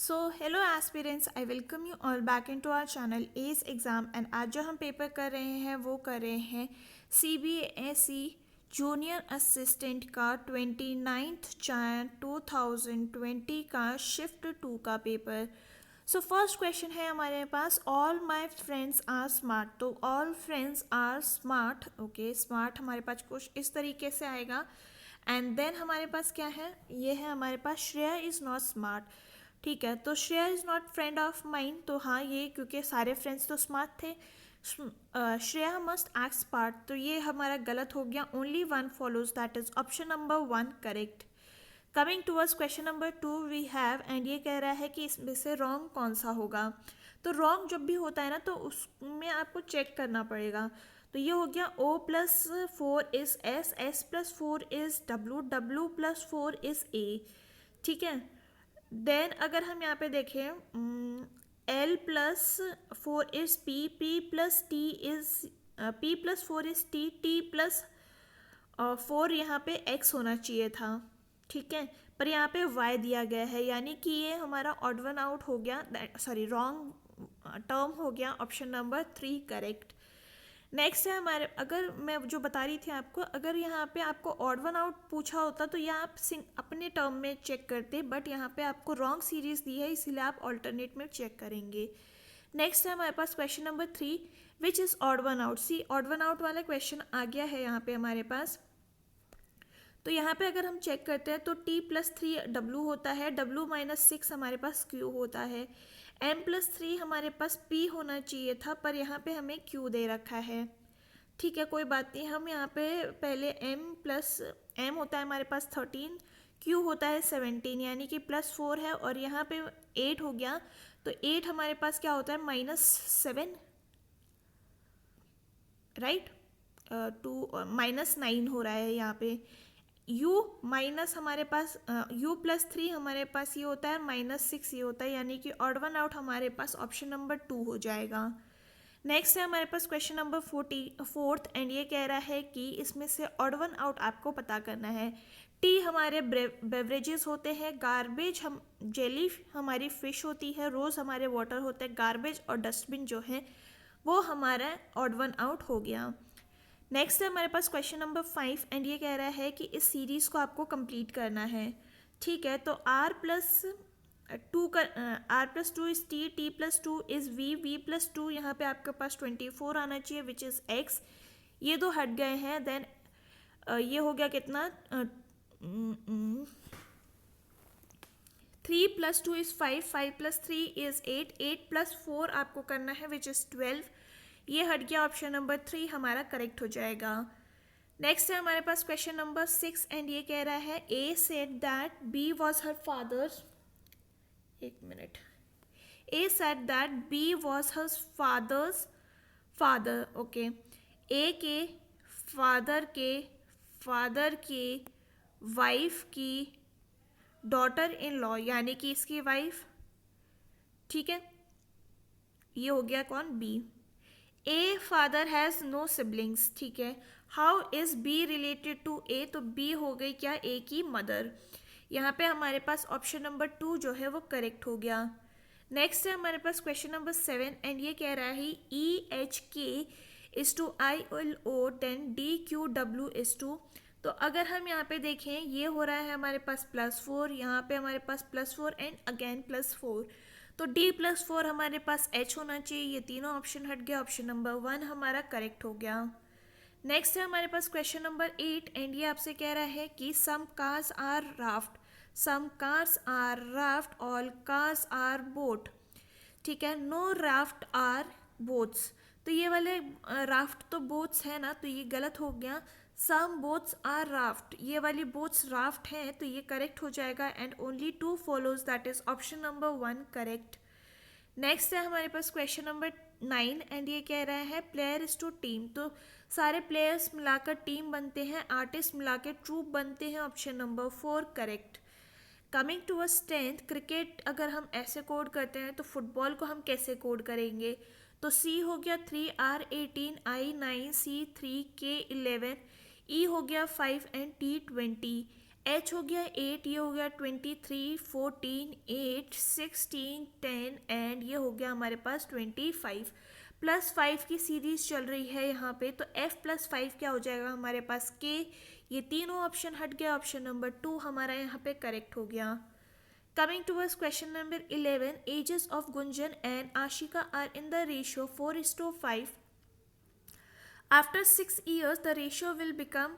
So hello aspirants, I welcome you all back into our channel S exam. And आज जो हम paper कर रहे हैं वो कर रहे हैं CBSE जूनियर असिस्टेंट का 29 Jan 2020 का शिफ्ट 2 का पेपर। सो फर्स्ट क्वेश्चन है हमारे पास, all my friends are smart. तो all friends are smart, okay, smart हमारे पास कुछ इस तरीके से आएगा। एंड देन हमारे पास क्या है, ये है हमारे पास श्रेया इज़ नॉट स्मार्ट। ठीक है, तो Shreya is not friend of mine, तो हाँ ये क्योंकि सारे फ्रेंड्स तो स्मार्ट थे। श्रेया मस्ट एक्ट स्मार्ट, तो ये हमारा गलत हो गया। Only one follows, that is option number 1 correct. Coming towards question number 2 we have, and ये कह रहा है कि इसमें से रॉन्ग कौन सा होगा। तो रॉन्ग जब भी होता है ना तो उसमें आपको चेक करना पड़ेगा। तो ये हो गया O+4 is S+4 is W+4 is A। ठीक है, देन अगर हम यहाँ पे देखें L+4 is P+4 is T+4 यहाँ पे X होना चाहिए था। ठीक है, पर यहाँ पे Y दिया गया है, यानी कि ये हमारा ऑड वन आउट हो गया, सॉरी रॉन्ग टर्म हो गया। Option number 3 correct. नेक्स्ट है हमारे, अगर मैं जो बता रही थी आपको, अगर यहाँ पे आपको ऑड वन आउट पूछा होता तो यह आप अपने टर्म में चेक करते, बट यहाँ पे आपको रॉन्ग सीरीज दी है इसीलिए आप ऑल्टरनेट में चेक करेंगे। नेक्स्ट है हमारे पास question number 3, which is odd one out. See odd one out वाला क्वेश्चन आ गया है यहाँ पे हमारे पास। तो यहाँ पे अगर हम चेक करते हैं तो T+3 W होता है, W-6 हमारे पास Q होता है, M+3 हमारे पास P होना चाहिए था, पर यहाँ पे हमें Q दे रखा है। ठीक है, कोई बात नहीं, हम यहाँ पे पहले M होता है हमारे पास 13, Q होता है 17, यानी कि +4 है, और यहाँ पे 8 हो गया। तो 8 हमारे पास क्या होता है, -7, राइट। 9 हो रहा है यहाँ पे। U माइनस हमारे पास U+3 हमारे पास ये होता है, -6 ये होता है, यानी कि ऑड वन आउट हमारे पास ऑप्शन नंबर 2 हो जाएगा। नेक्स्ट है हमारे पास क्वेश्चन नंबर 4th, एंड ये कह रहा है कि इसमें से ऑड वन आउट आपको पता करना है। टी हमारे बेवरेजेस होते हैं, गार्बेज हम जेली हमारी फिश होती है, रोज़ हमारे वाटर होते हैं, गार्बेज और डस्टबिन जो है वो हमारा ऑड वन आउट हो गया। नेक्स्ट है हमारे पास क्वेश्चन नंबर 5, एंड ये कह रहा है कि इस सीरीज़ को आपको कंप्लीट करना है। ठीक है, तो R+2 is T+2 is V+2, यहाँ पे आपके पास 24 आना चाहिए, विच इज़ X। ये दो हट गए हैं, देन ये हो गया कितना, 3+2 इज़ 5, 5+3 इज़ 8, 8+4 आपको करना है, विच इज़ 12। ये हट गया, ऑप्शन नंबर 3 हमारा करेक्ट हो जाएगा। नेक्स्ट है हमारे पास क्वेश्चन नंबर 6, एंड ये कह रहा है A said that B was her father's, एक minute, A said that B was her father's father, okay. A के फादर के वाइफ की डॉटर इन लॉ, यानी कि इसकी वाइफ। ठीक है, ये हो गया कौन, B। A father has no siblings. ठीक है, how is B related to A, तो बी हो गई क्या, ए की मदर। यहाँ पे हमारे पास ऑप्शन नंबर 2 जो है वो करेक्ट हो गया। नेक्स्ट है हमारे पास क्वेश्चन नंबर 7, एंड ये कह रहा है EHK is to ILO 10 DQW is to. तो अगर हम यहाँ पे देखें, ये हो रहा है हमारे पास +4, यहाँ पे हमारे पास +4 एंड अगेन +4, तो D+4 हमारे पास H होना चाहिए। ये तीनों ऑप्शन हट गया, ऑप्शन नंबर 1 हमारा करेक्ट हो गया। नेक्स्ट है हमारे पास क्वेश्चन नंबर 8, एंड ये आपसे कह रहा है कि some cars are raft, all cars are boat. ठीक है, नो राफ्ट आर बोट्स, तो ये वाले राफ्ट तो बोट्स है ना, तो ये गलत हो गया। सम बोट्स आर राफ्ट, ये वाली बोट्स राफ्ट हैं, तो ये करेक्ट हो जाएगा। And only 2 follows, that is option number 1 correct. Next है हमारे पास क्वेश्चन नंबर 9, एंड ये कह रहा है प्लेयर इज टू टीम, तो सारे प्लेयर्स मिलाकर टीम बनते हैं, आर्टिस्ट मिलाकर ट्रूप बनते हैं, option number 4 correct. Coming to a 10th, cricket अगर हम ऐसे कोड करते हैं तो फुटबॉल को हम कैसे कोड करेंगे। तो C हो गया 3, R18, I9, C3, K11, E हो गया 5 एंड T20, एच हो गया 8, ये हो गया 23, 14, 8, 16, 10 एंड ये हो गया हमारे पास 25 प्लस 5 की सीरीज चल रही है यहाँ पे। तो f प्लस 5 क्या हो जाएगा हमारे पास k। ये तीनों ऑप्शन हट गया, ऑप्शन नंबर 2 हमारा यहाँ पे करेक्ट हो गया। Coming towards question number 11, ages of Gunjan and Ashika are in the ratio 4:5. After 6 years, the ratio will become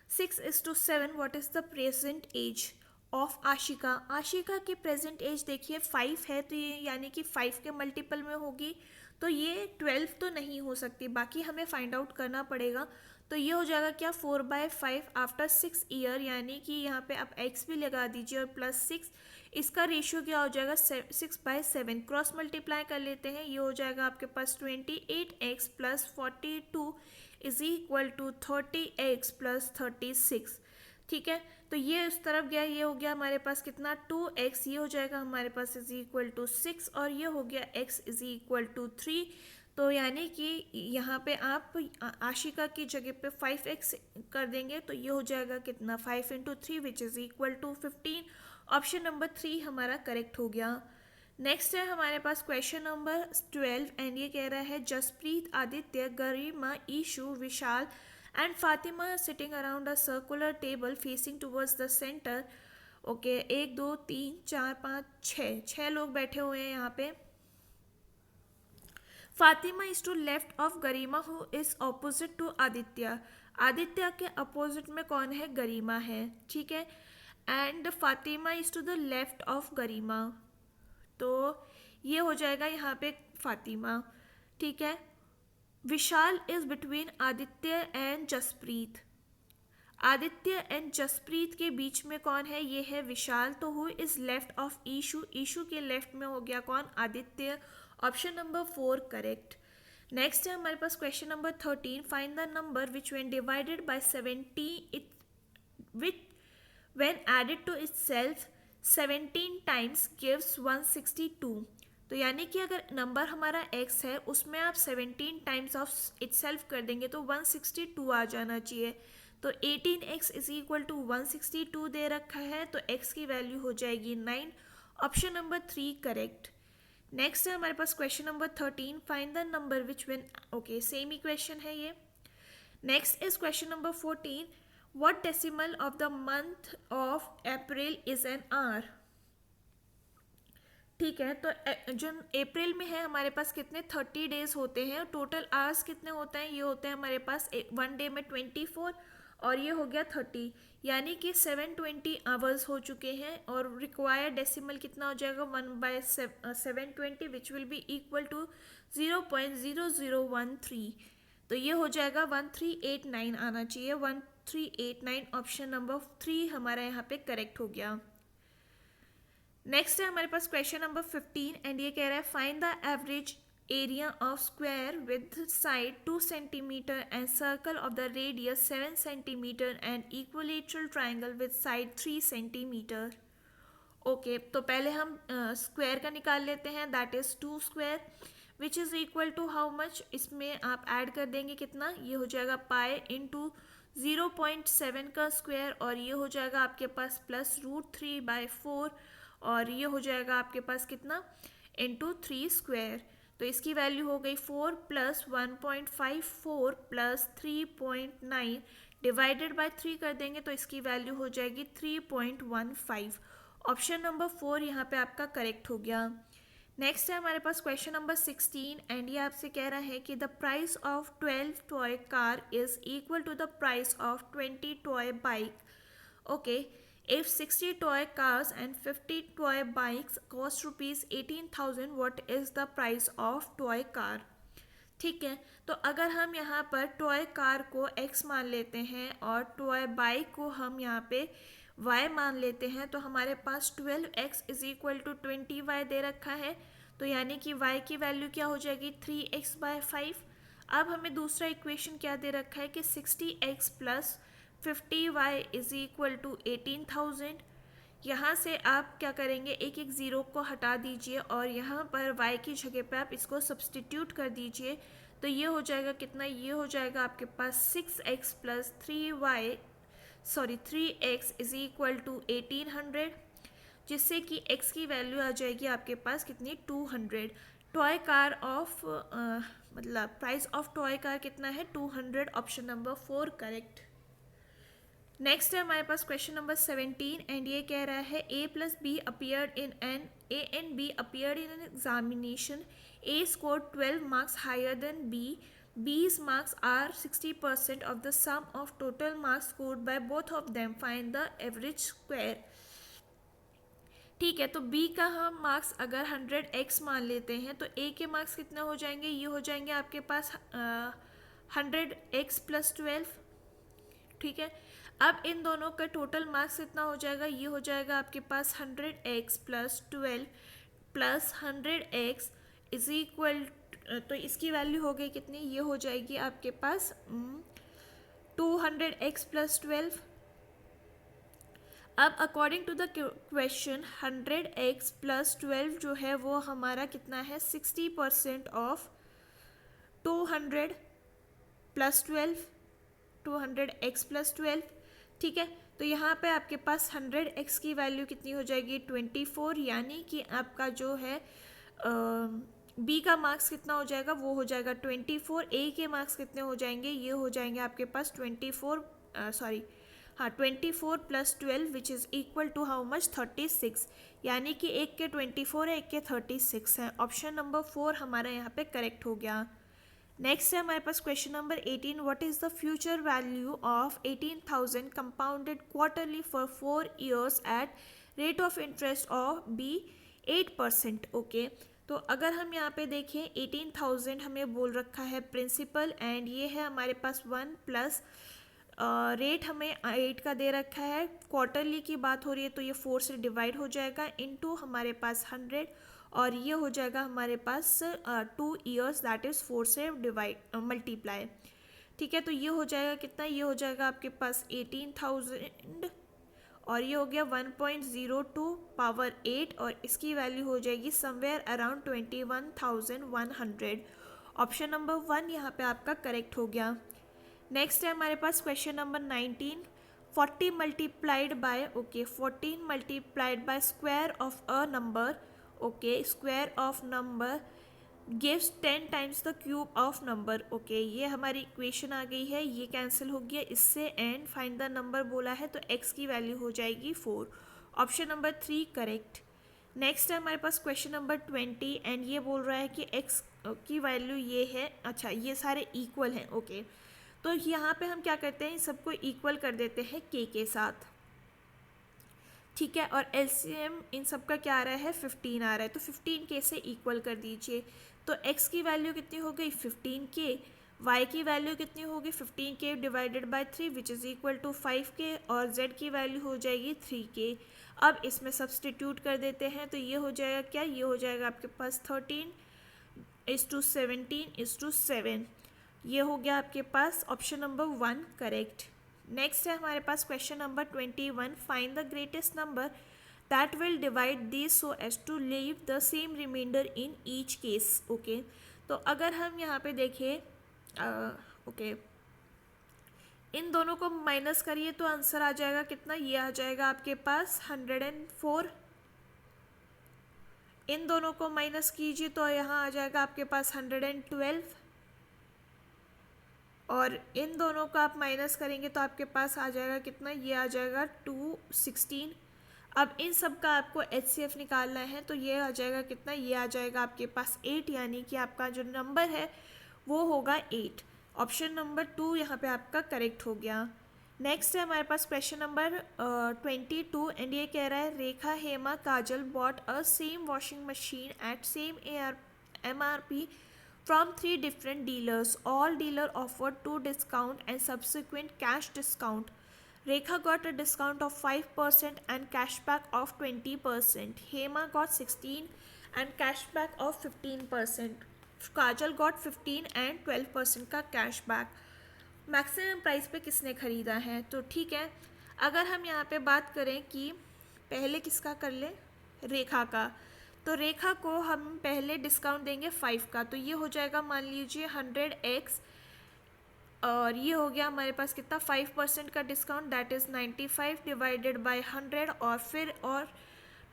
6:7. What is the present age of Ashika? Ashika की प्रेजेंट एज देखिए 5 है, तो ये यानी कि 5 के मल्टीपल में होगी, तो ये 12 तो नहीं हो सकती, बाकी हमें फाइंड आउट करना पड़ेगा। तो ये हो जाएगा क्या 4/5 आफ्टर 6 ईयर, यानी कि यहाँ पे आप x भी लगा दीजिए और प्लस 6, इसका रेशियो क्या हो जाएगा 6/7। क्रॉस मल्टीप्लाई कर लेते हैं, ये हो जाएगा आपके पास 28x plus 42 is equal to 30x plus 36। ठीक है, तो ये उस तरफ गया, ये हो गया हमारे पास कितना 2x, ये हो जाएगा हमारे पास इज इक्वल टू 6 और ये हो गया x इज इक्वल टू 3। तो यानी कि यहाँ पे आप आशिका की जगह पे 5x कर देंगे तो ये हो जाएगा कितना 5 into 3 which is equal to 15। Option number 3 हमारा करेक्ट हो गया। नेक्स्ट है हमारे पास क्वेश्चन नंबर 12 एंड ये कह रहा है Jaspreet, Aditya, Garima, Ishu, Vishal and Fatima sitting around a circular table facing towards the centre. Okay, 1 2 3 4 5 6 लोग बैठे हुए हैं यहाँ पे। Fatima is to left of Garima who is opposite to Aditya. Aditya के अपोजिट में कौन है, गरिमा है। ठीक है, and Fatima is to the left of Garima, तो ये हो जाएगा यहाँ पे फातिमा। ठीक है, Vishal is between Aditya and Jaspreet. Aditya and Jaspreet के बीच में कौन है, ये है विशाल। तो who is left of Ishu, Ishu के लेफ्ट में हो गया कौन, Aditya. Option number 4 correct. Next है हमारे पास question number 13, find the number which when divided by 70 it which when added to itself 17 times gives 162। तो यानी कि अगर नंबर हमारा x है उसमें आप 17 टाइम्स ऑफ इटसेल्फ कर देंगे तो 162 आ जाना चाहिए। तो 18x इज इक्वल टू 162 दे रखा है, तो x की वैल्यू हो जाएगी 9। Option number 3 correct. नेक्स्ट है हमारे पास question number 13, find the number which when, okay same ही क्वेश्चन है ये। Next is question number 14, what decimal of the month of April is an hour. ठीक है, तो जो अप्रैल में है हमारे पास कितने 30 डेज होते हैं, टोटल आवर्स कितने होते हैं, ये होते हैं हमारे पास 1 डे में 24 और ये हो गया 30, यानी कि 720 आवर्स हो चुके हैं। और रिक्वायर्ड डेसिमल कितना हो जाएगा 1/720 which will be equal to 0.0013। तो ये हो जाएगा 1389 आना चाहिए, 1389। ऑप्शन नंबर 3 हमारा यहाँ पे करेक्ट हो गया। नेक्स्ट है हमारे पास क्वेश्चन नंबर 15 एंड ये कह रहा है find the average area of square with side 2 centimetre and circle of the radius 7 centimetre and equilateral triangle with side 3 centimetre. Okay, तो पहले हम स्क्वायर का निकाल लेते हैं, that is 2 square which is equal to how much, इसमें आप add कर देंगे कितना, ये हो जाएगा पाई इंटू 0.7 का स्क्वायर और ये हो जाएगा आपके पास प्लस √3/4 और ये हो जाएगा आपके पास कितना इंटू 3 स्क्वायर। तो इसकी वैल्यू हो गई 4 प्लस 1.54 प्लस 3.9 डिवाइडेड बाय 3 कर देंगे तो इसकी वैल्यू हो जाएगी 3.15। ऑप्शन नंबर 4 यहाँ पे आपका करेक्ट हो गया। नेक्स्ट है हमारे पास क्वेश्चन नंबर 16 एंड ये आपसे कह रहा है कि the price of 12 toy car is equal to the price of 20 toy bike. Okay, if 60 toy cars and 50 toy bikes cost rupees 18,000, what is the price of toy car। ठीक है, तो अगर हम यहाँ पर टॉय कार को x मान लेते हैं और टॉय बाइक को हम यहाँ पे y मान लेते हैं तो हमारे पास 12x is equal to 20y दे रखा है, तो यानी कि y की वैल्यू क्या हो जाएगी 3x/5। अब हमें दूसरा इक्वेशन क्या दे रखा है कि 60x plus 50y is equal to 18,000। यहाँ से आप क्या करेंगे, एक एक ज़ीरो को हटा दीजिए और यहाँ पर y की जगह पे आप इसको सब्सटीट्यूट कर दीजिए, तो ये हो जाएगा कितना, ये हो जाएगा आपके पास 6x plus 3y 3x is equal to 1800, जिससे कि x की वैल्यू आ जाएगी आपके पास कितनी 200। टॉय कार ऑफ मतलब प्राइस ऑफ टॉय कार कितना है 200, ऑप्शन नंबर 4 करेक्ट। नेक्स्ट है हमारे पास क्वेश्चन नंबर 17 एंड ये कह रहा है A plus B appeared in an A and B appeared in an examination. A scored 12 marks higher than B. B's marks are 60% of the sum of total marks scored by both of them. Find the average square. ठीक है, तो B का हम marks अगर 100x मान लेते हैं तो A के मार्क्स कितने हो जाएंगे, ये हो जाएंगे आपके पास 100x प्लस 12। ठीक है, अब इन दोनों का टोटल मार्क्स कितना हो जाएगा, ये हो जाएगा आपके पास 100x plus 12 plus 100x is equal, तो इसकी वैल्यू हो गई कितनी, ये हो जाएगी आपके पास 200x प्लस 12। अब according to the question 100x plus 12 जो है वो हमारा कितना है 60% ऑफ 200 प्लस 12, 200x प्लस 12। ठीक है, तो यहाँ पे आपके पास 100x की वैल्यू कितनी हो जाएगी 24, यानी कि आपका जो है B का मार्क्स कितना हो जाएगा, वो हो जाएगा 24। A के मार्क्स कितने हो जाएंगे, ये हो जाएंगे आपके पास 24 plus 12 which is equal to how much 36, यानी कि एक के 24 है, एक के 36 है। ऑप्शन नंबर 4 हमारा यहाँ पे करेक्ट हो गया। नेक्स्ट है हमारे पास question number 18, what is the future value of 18,000 compounded quarterly for 4 years at rate of interest of be 8%। Okay, तो अगर हम यहाँ पे देखें 18,000 हमें बोल रखा है प्रिंसिपल एंड ये है हमारे पास 1 प्लस रेट हमें 8 का दे रखा है, क्वार्टरली की बात हो रही है तो ये 4 से डिवाइड हो जाएगा इनटू हमारे पास 100 और ये हो जाएगा हमारे पास 2 ईयर्स दैट इज़ 4 से डिवाइड मल्टीप्लाई। ठीक है, तो ये हो जाएगा कितना, ये हो जाएगा आपके पास 18,000 और ये हो गया 1.02 पावर 8 और इसकी वैल्यू हो जाएगी समवेयर अराउंड 21,100। ऑप्शन नंबर 1 यहाँ पे आपका करेक्ट हो गया। नेक्स्ट है हमारे पास question number 19, 40 multiplied by 14 multiplied by square of a number, square of number gives 10 times the cube of number. ये हमारी इक्वेशन आ गई है, ये कैंसिल हो गया इससे एंड फाइंड द नंबर बोला है तो x की वैल्यू हो जाएगी 4। Option number 3 correct. नेक्स्ट है हमारे पास क्वेश्चन नंबर 20 एंड ये बोल रहा है कि x की वैल्यू ये है, अच्छा ये सारे इक्वल हैं। तो यहाँ पे हम क्या करते हैं, इन सबको इक्वल कर देते हैं k के साथ। ठीक है, और LCM इन सब का क्या आ रहा है 15 आ रहा है, तो 15 k से इक्वल कर दीजिए। तो x की वैल्यू कितनी हो गई 15k, y की वैल्यू कितनी होगी 15k divided by 3 which is equal to 5k और z की वैल्यू हो जाएगी 3k। अब इसमें सब्सटीट्यूट कर देते हैं तो ये हो जाएगा क्या, ये हो जाएगा आपके पास 13:17:7, ये हो गया आपके पास ऑप्शन नंबर 1 करेक्ट। नेक्स्ट है हमारे पास question number 21, find the greatest number that will divide this so as to leave the same remainder in each case. तो अगर हम यहाँ पे देखें इन दोनों को माइनस करिए तो आंसर आ जाएगा कितना, ये आ जाएगा आपके पास 104। इन दोनों को माइनस कीजिए तो यहाँ आ जाएगा आपके पास 112 और इन दोनों का आप माइनस करेंगे तो आपके पास आ जाएगा कितना, ये आ जाएगा 216। अब इन सब का आपको HCF निकालना है तो ये आ जाएगा कितना, ये आ जाएगा आपके पास 8, यानी कि आपका जो नंबर है वो होगा 8। ऑप्शन नंबर 2 यहाँ पे आपका करेक्ट हो गया। नेक्स्ट है हमारे पास क्वेश्चन नंबर 22 एंड ये कह रहा है Rekha Hema Kajal bought a same washing machine at same MRP from 3 different dealers. All dealer offered 2 discount and subsequent cash discount. Rekha got a discount of 5% and cashback of 20%. Hema got 16 and cashback of 15%. Kajal got 15 and 12% का cashback. Maximum price पे किसने ख़रीदा है, तो ठीक है अगर हम यहाँ पे बात करें कि पहले किसका कर ले, रेखा का, तो रेखा को हम पहले डिस्काउंट देंगे 5 का, तो ये हो जाएगा मान लीजिए 100x और ये हो गया हमारे पास कितना 5% का discount, that is 95 divided by 100, और फिर और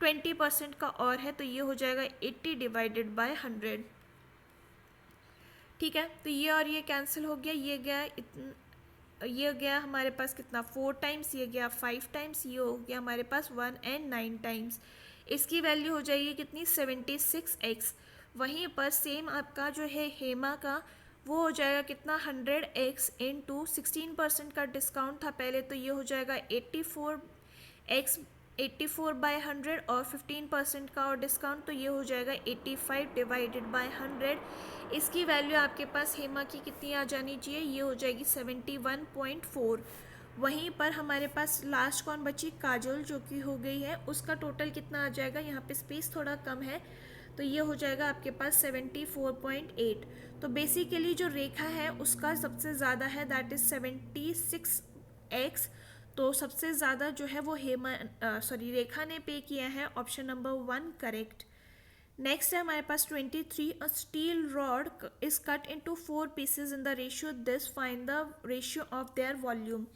20% का और है तो ये हो जाएगा 80 डिवाइडेड बाय 100। ठीक है, तो ये और ये कैंसिल हो गया, ये गया हमारे पास कितना 4 टाइम्स, ये गया 5 टाइम्स, ये हो गया हमारे पास 1 and 9 टाइम्स। इसकी वैल्यू हो जाएगी कितनी 76x। वहीं पर सेम आपका जो है हेमा का वो हो जाएगा कितना 100x इंटू 16% का डिस्काउंट था पहले, तो ये हो जाएगा 84x 84/100 और 15% का और डिस्काउंट, तो ये हो जाएगा 85 डिवाइडेड बाय 100। इसकी वैल्यू आपके पास हेमा की कितनी आ जानी चाहिए, ये हो जाएगी 71.4। वहीं पर हमारे पास लास्ट कौन बची, काजल, जो कि हो गई है, उसका टोटल कितना आ जाएगा, यहाँ पे स्पेस थोड़ा कम है तो ये हो जाएगा आपके पास 74.8। तो बेसिकली जो रेखा है उसका सबसे ज़्यादा है, दैट इज़ 76x। तो सबसे ज़्यादा जो है वो रेखा ने पे किया है, ऑप्शन नंबर 1 करेक्ट। नेक्स्ट है हमारे पास 23, a steel rod is cut into 4 pieces in the ratio this, find the ratio of their volume.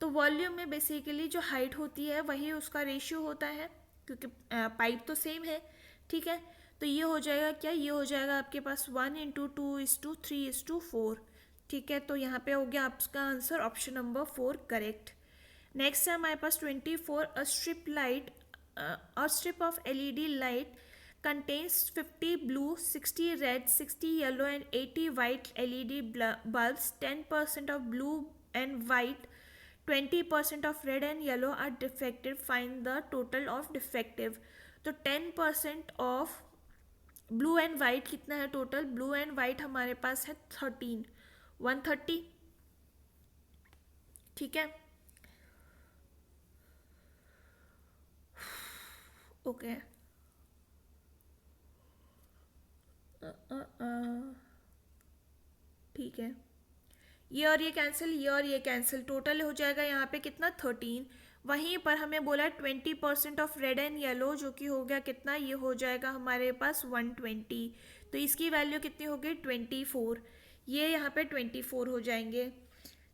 तो वॉल्यूम में बेसिकली जो हाइट होती है वही उसका रेशियो होता है, क्योंकि पाइप तो सेम है। ठीक है, तो ये हो जाएगा क्या, ये हो जाएगा आपके पास 1:2:3:4। ठीक है, तो यहाँ पे हो गया आपका answer option number 4 correct. Next है हमारे पास 24, a strip of LED light contains 50 blue, 60 red, 60 yellow and 80 white LED bulbs. 10% of blue and white, 20% of red and yellow are defective. Find the total of defective. तो 10% of blue and white कितना है total, blue and white हमारे पास है 130। ठीक है, okay. ठीक है, ये और ये कैंसिल, ये और ये कैंसिल, टोटल हो जाएगा यहाँ पे कितना 13। वहीं पर हमें बोला 20% ऑफ रेड एंड येलो, जो कि हो गया कितना, ये हो जाएगा हमारे पास 120। तो इसकी वैल्यू कितनी हो गई 24, ये यहाँ पे 24 हो जाएंगे।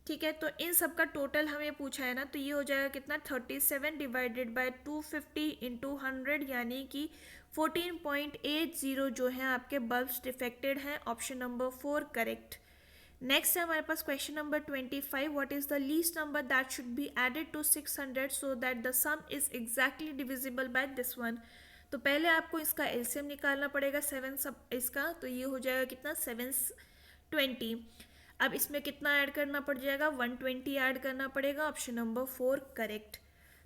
ठीक है, तो इन सब का टोटल हमें पूछा है ना, तो ये हो जाएगा कितना 37 डिवाइडेड बाय 250 इंटू 100, यानी कि 14.80 जो है आपके बल्ब्स डिफेक्टेड हैं, ऑप्शन नंबर 4 करेक्ट। नेक्स्ट है हमारे पास question number 25, what is the least number that should be added to 600 so that the sum is exactly divisible by this one. तो पहले आपको इसका एलसीएम निकालना पड़ेगा 7 सब इसका, तो ये हो जाएगा कितना 720। अब इसमें कितना ऐड करना पड़ जाएगा 120 ऐड करना पड़ेगा, ऑप्शन नंबर 4 करेक्ट।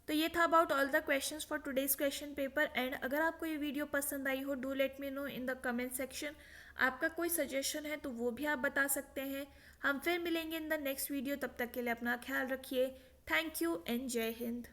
तो ये था about all the questions for today's question paper. And अगर आपको ये वीडियो पसंद आई हो, do let me know in the comment section. आपका कोई सजेशन है तो वो भी आप बता सकते हैं। हम फिर मिलेंगे इन द नेक्स्ट वीडियो, तब तक के लिए अपना ख्याल रखिए। थैंक यू एंड जय हिंद।